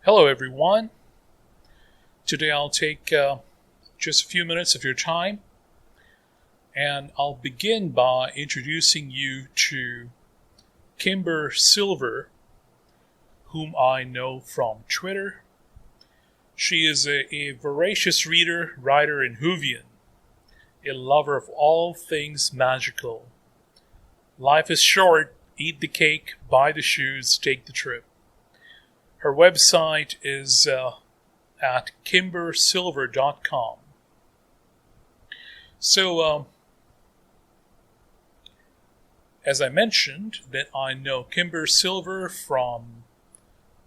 Hello everyone. Today I'll take just a few minutes of your time and I'll begin by introducing you to Kimber Silver, whom I know from Twitter. She is a voracious reader, writer, and Whovian, a lover of all things magical. Life is short, eat the cake, buy the shoes, take the trip. Her website is at kimbersilver.com. So, as I mentioned, that I know Kimber Silver from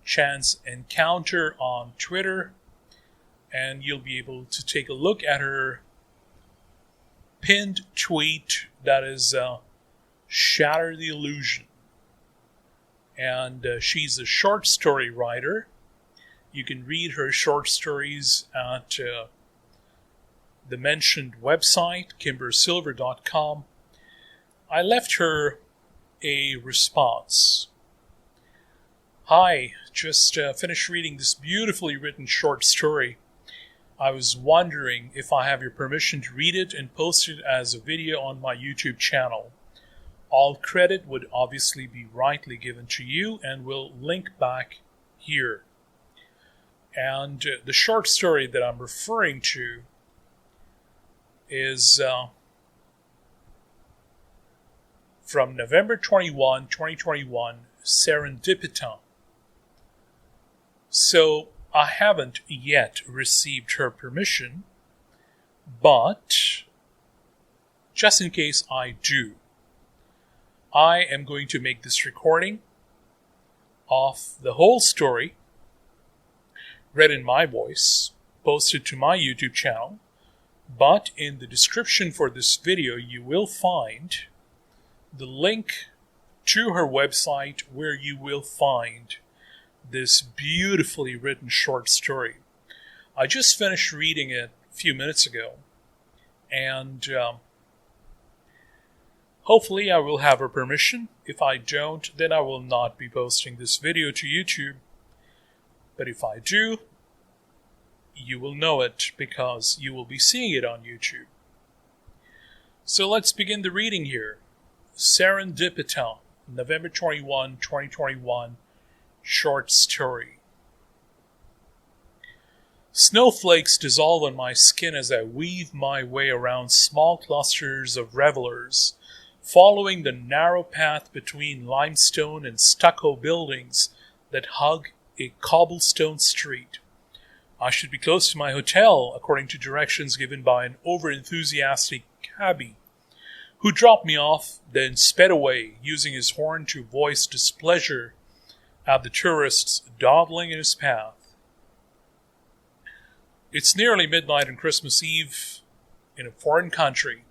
Chance Encounter on Twitter, and you'll be able to take a look at her pinned tweet that is Shatter the Illusion. And she's a short story writer. You can read her short stories at the mentioned website, kimbersilver.com. I left her a response. Hi, just finished reading this beautifully written short story. I was wondering if I have your permission to read it and post it as a video on my YouTube channel. All credit would obviously be rightly given to you and will link back here. And the short story that I'm referring to is from November 21, 2021, Serendipità. So I haven't yet received her permission, but just in case I do, I am going to make this recording of the whole story, read in my voice, posted to my YouTube channel, but in the description for this video you will find the link to her website where you will find this beautifully written short story. I just finished reading it a few minutes ago, and hopefully I will have her permission. If I don't, then I will not be posting this video to YouTube. But if I do, you will know it because you will be seeing it on YouTube. So let's begin the reading here. Serendipità, November 21, 2021, short story. Snowflakes dissolve on my skin as I weave my way around small clusters of revelers, following the narrow path between limestone and stucco buildings that hug a cobblestone street. I should be close to my hotel, according to directions given by an over-enthusiastic cabbie, who dropped me off, then sped away, using his horn to voice displeasure at the tourists dawdling in his path. It's nearly midnight on Christmas Eve in a foreign country,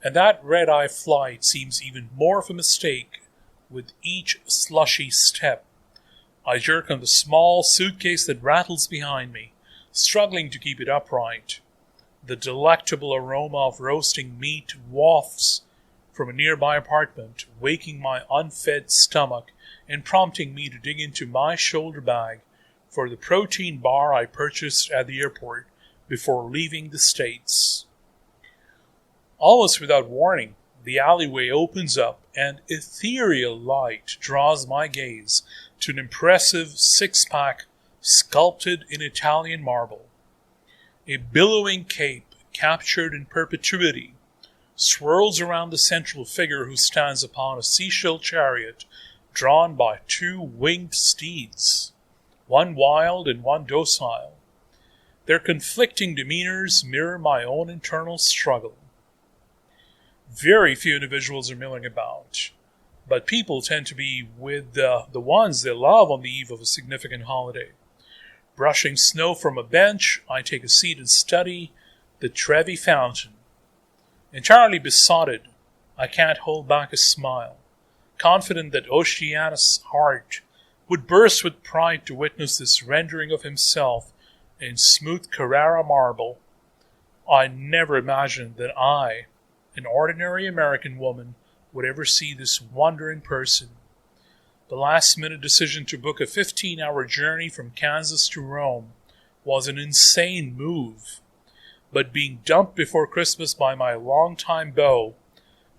and that red-eye flight seems even more of a mistake with each slushy step. I jerk on the small suitcase that rattles behind me, struggling to keep it upright. The delectable aroma of roasting meat wafts from a nearby apartment, waking my unfed stomach and prompting me to dig into my shoulder bag for the protein bar I purchased at the airport before leaving the States. Almost without warning, the alleyway opens up and ethereal light draws my gaze to an impressive six-pack sculpted in Italian marble. A billowing cape, captured in perpetuity, swirls around the central figure who stands upon a seashell chariot drawn by two winged steeds, one wild and one docile. Their conflicting demeanors mirror my own internal struggle. Very few individuals are milling about, but people tend to be with the ones they love on the eve of a significant holiday. Brushing snow from a bench, I take a seat and study the Trevi Fountain. Entirely besotted, I can't hold back a smile, confident that Oceanus' heart would burst with pride to witness this rendering of himself in smooth Carrara marble. I never imagined that I, an ordinary American woman, would ever see this wonder in person. The last-minute decision to book a 15-hour journey from Kansas to Rome was an insane move, but being dumped before Christmas by my longtime beau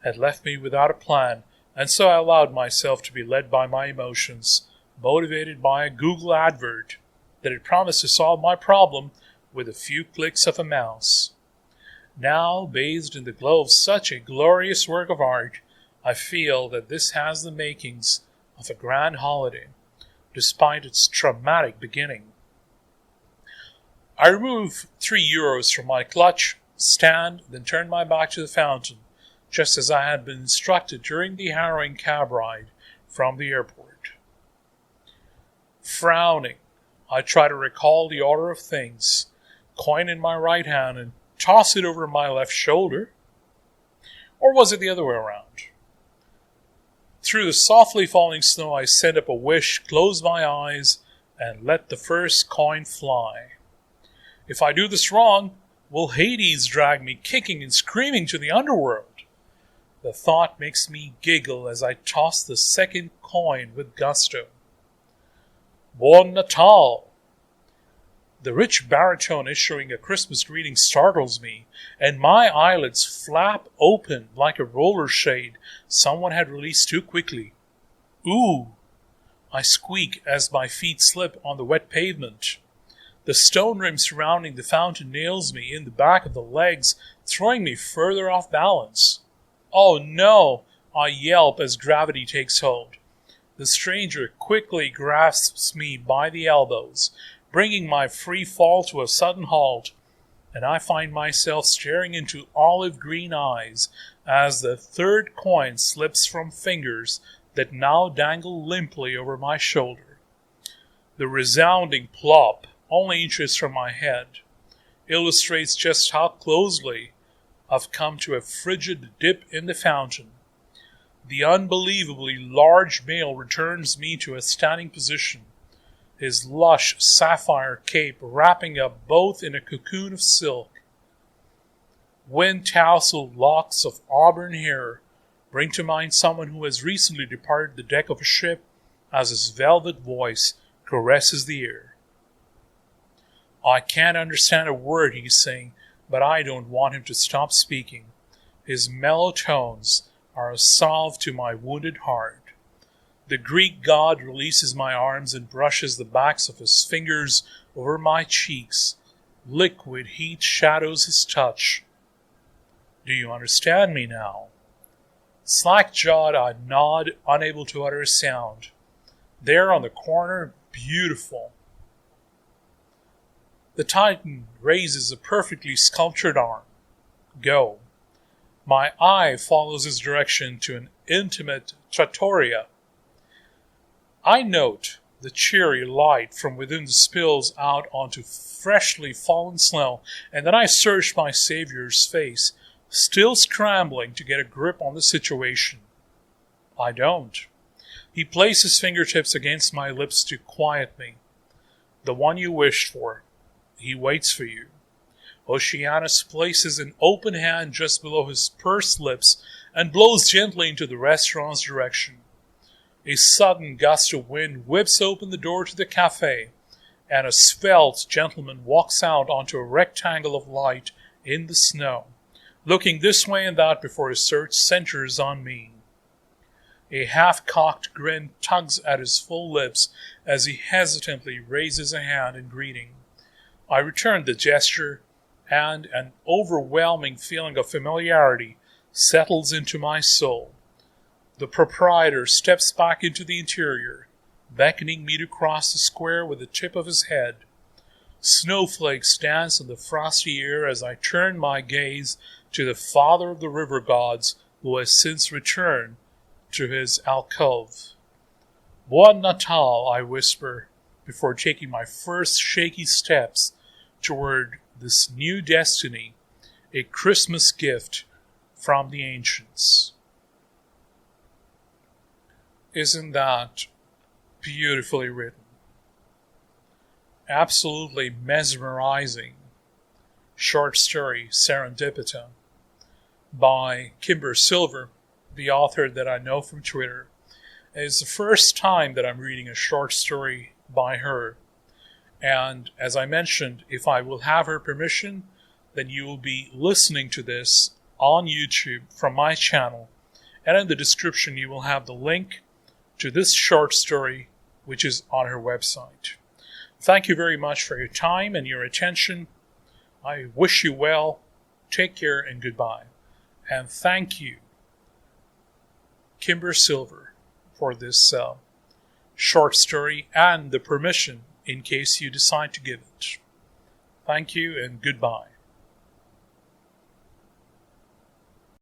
had left me without a plan, and so I allowed myself to be led by my emotions, motivated by a Google advert that had promised to solve my problem with a few clicks of a mouse. Now, bathed in the glow of such a glorious work of art, I feel that this has the makings of a grand holiday, despite its traumatic beginning. I remove €3 from my clutch, stand, then turn my back to the fountain, just as I had been instructed during the harrowing cab ride from the airport. Frowning, I try to recall the order of things, coin in my right hand and toss it over my left shoulder. Or was it the other way around? Through the softly falling snow, I send up a wish, close my eyes, and let the first coin fly. If I do this wrong, will Hades drag me kicking and screaming to the underworld? The thought makes me giggle as I toss the second coin with gusto. Buon Natal! The rich baritone issuing a Christmas greeting startles me, and my eyelids flap open like a roller shade someone had released too quickly. Ooh! I squeak as my feet slip on the wet pavement. The stone rim surrounding the fountain nails me in the back of the legs, throwing me further off balance. Oh no! I yelp as gravity takes hold. The stranger quickly grasps me by the elbows, bringing my free fall to a sudden halt, and I find myself staring into olive green eyes as the third coin slips from fingers that now dangle limply over my shoulder. The resounding plop, only inches from my head, illustrates just how closely I've come to a frigid dip in the fountain. The unbelievably large male returns me to a standing position, his lush sapphire cape wrapping up both in a cocoon of silk. Wind-tousled locks of auburn hair bring to mind someone who has recently departed the deck of a ship as his velvet voice caresses the air. I can't understand a word he's saying, but I don't want him to stop speaking. His mellow tones are a salve to my wounded heart. The Greek god releases my arms and brushes the backs of his fingers over my cheeks. Liquid heat shadows his touch. Do you understand me now? Slack-jawed, I nod, unable to utter a sound. There on the corner, beautiful. The Titan raises a perfectly sculptured arm. Go. My eye follows his direction to an intimate trattoria. I note the cheery light from within spills out onto freshly fallen snow, and then I search my savior's face, still scrambling to get a grip on the situation. I don't. He places fingertips against my lips to quiet me. The one you wished for. He waits for you. Oceanus places an open hand just below his pursed lips and blows gently into the restaurant's direction. A sudden gust of wind whips open the door to the cafe, and a svelte gentleman walks out onto a rectangle of light in the snow, looking this way and that before his search centers on me. A half-cocked grin tugs at his full lips as he hesitantly raises a hand in greeting. I return the gesture, and an overwhelming feeling of familiarity settles into my soul. The proprietor steps back into the interior, beckoning me to cross the square with the tip of his head. Snowflakes dance in the frosty air as I turn my gaze to the father of the river gods, who has since returned to his alcove. Buon Natal, I whisper, before taking my first shaky steps toward this new destiny, a Christmas gift from the ancients. Isn't that beautifully written? Absolutely mesmerizing short story, Serendipità, by Kimber Silver, the author that I know from Twitter. It's the first time that I'm reading a short story by her. And as I mentioned, if I will have her permission, then you will be listening to this on YouTube from my channel. And in the description, you will have the link to this short story, which is on her website. Thank you very much for your time and your attention. I wish you well. Take care and goodbye. And thank you, Kimber Silver, for this short story and the permission in case you decide to give it. Thank you and goodbye.